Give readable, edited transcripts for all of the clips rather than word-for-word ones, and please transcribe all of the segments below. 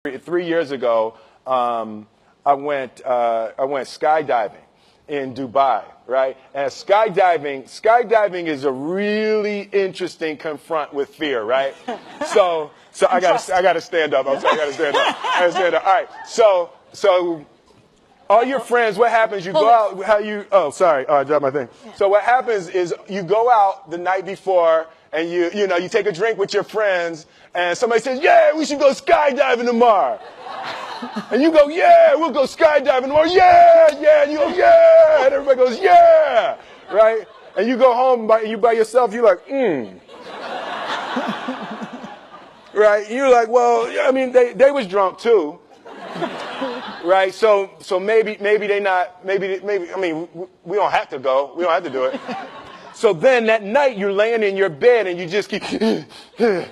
3 years ago, I went skydiving in Dubai, right? And skydiving is a really interesting confront with fear, right? So I gotta stand up. I'm sorry, I gotta stand up. All right. So all your friends, what happens? You go out. Oh, sorry. I dropped my thing. So what happens is you go out the night before and you take a drink with your friends, and somebody says, "Yeah, we should go skydiving tomorrow." And you go, "Yeah, we'll go skydiving tomorrow." "Yeah, yeah." And you go, "Yeah." And everybody goes, "Yeah." Right? And you go home by yourself. You're like, Right? And you're like, well, I mean, they was drunk too. Right? So maybe they not, maybe, I mean, we don't have to go. We don't have to do it. So then that night you're laying in your bed and you just keep, and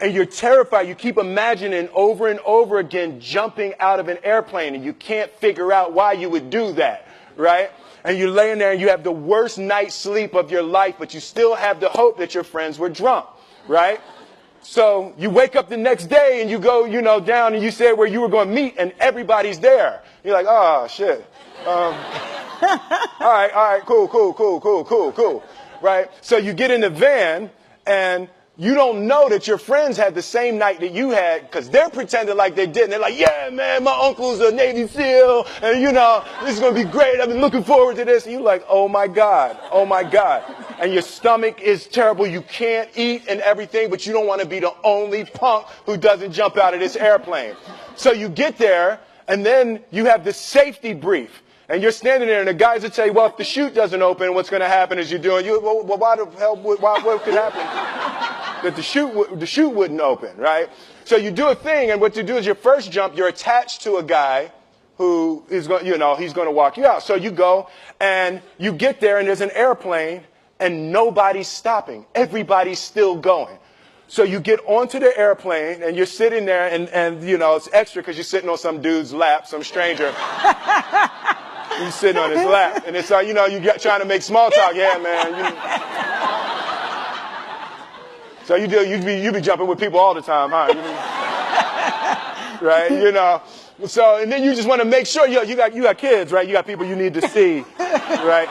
you're terrified. You keep imagining over and over again jumping out of an airplane, and you can't figure out why you would do that, right? And you're laying there and you have the worst night's sleep of your life, but you still have the hope that your friends were drunk, right? So you wake up the next day and you go, down and you say where you were going to meet and everybody's there. You're like, oh, shit. All right, cool. Right? So you get in the van and you don't know that your friends had the same night that you had because they're pretending like they didn't. They're like, yeah, man, my uncle's a Navy SEAL and, this is going to be great. I've been looking forward to this. And you're like, oh, my God. And your stomach is terrible. You can't eat and everything, but you don't want to be the only punk who doesn't jump out of this airplane. So you get there and then you have the safety brief. And you're standing there, and the guys will tell you, well, if the chute doesn't open, what's going to happen is well, why the hell, what could happen? That the chute wouldn't open, right? So you do a thing, and what you do is your first jump, you're attached to a guy who is going, he's going to walk you out. So you go, and you get there, and there's an airplane, and nobody's stopping. Everybody's still going. So you get onto the airplane, and you're sitting there, and it's extra because you're sitting on some dude's lap, some stranger. He's sitting on his lap, and it's like, trying to make small talk. Yeah, man. So you be jumping with people all the time, huh? Right? So, and then you just want to make sure, you got kids, right? You got people you need to see, right?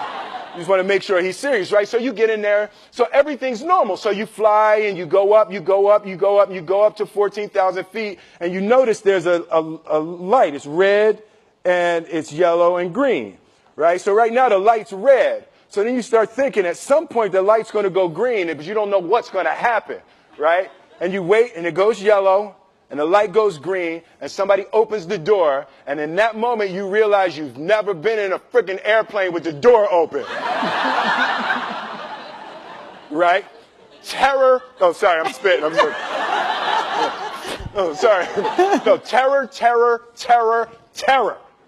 You just want to make sure he's serious, right? So you get in there. So everything's normal. So you fly and you go up to 14,000 feet, and you notice there's a light. It's red. And it's yellow and green, right? So right now the light's red. So then you start thinking at some point the light's going to go green, but you don't know what's going to happen, right? And you wait and it goes yellow and the light goes green and somebody opens the door. And in that moment you realize you've never been in a freaking airplane with the door open. Right? Terror. Oh, sorry, I'm spitting. Oh, sorry. No, terror.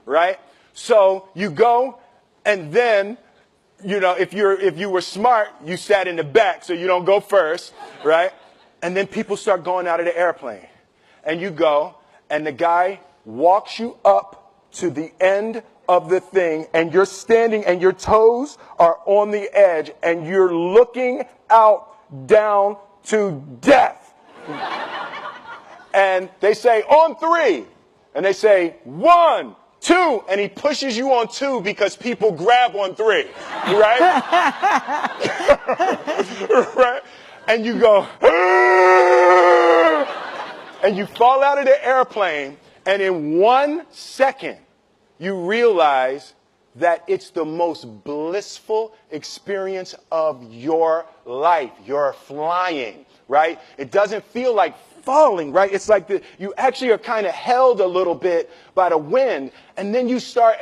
Right? So you go, and then, if you were smart, you sat in the back so you don't go first, right? And then people start going out of the airplane. And you go, and the guy walks you up to the end of the thing, and you're standing, and your toes are on the edge, and you're looking out down to death. And they say, on 3. And they say, 1, 2, and he pushes you on 2 because people grab on 3, right? Right? And you go, and you fall out of the airplane, and in 1 second, you realize that it's the most blissful experience of your life. You're flying, right? It doesn't feel like falling, right? It's like you actually are kind of held a little bit by the wind, and then you start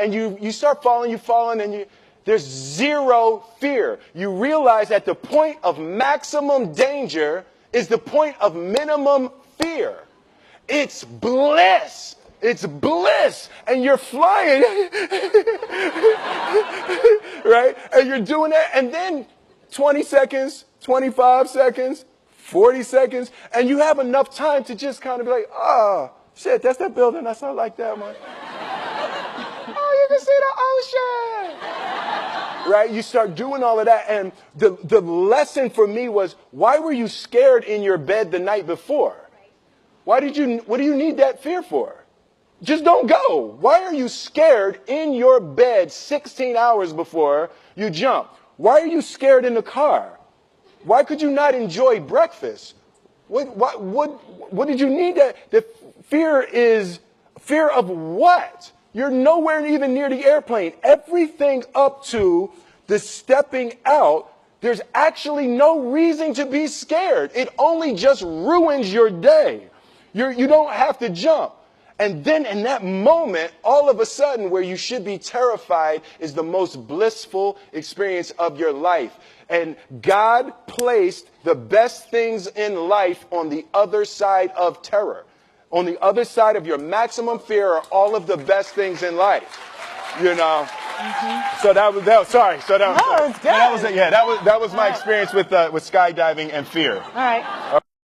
falling, and there's zero fear. You realize that the point of maximum danger is the point of minimum fear. It's bliss. It's bliss, and you're flying, right? And you're doing that, and then 20 seconds, 25 seconds, 40 seconds, and you have enough time to just kind of be like, oh, shit, that's that building. I saw like that one. Oh, you can see the ocean. Right? You start doing all of that, and the lesson for me was, why were you scared in your bed the night before? What do you need that fear for? Just don't go. Why are you scared in your bed 16 hours before you jump? Why are you scared in the car? Why could you not enjoy breakfast? What did you need that? The fear is fear of what? You're nowhere even near the airplane. Everything up to the stepping out, there's actually no reason to be scared. It only just ruins your day. You don't have to jump. And then in that moment, all of a sudden, where you should be terrified is the most blissful experience of your life. And God placed the best things in life on the other side of terror. On the other side of your maximum fear are all of the best things in life. You know? Mm-hmm. So that was sorry. So that was, no, it's good. That was my experience with skydiving and fear. All right.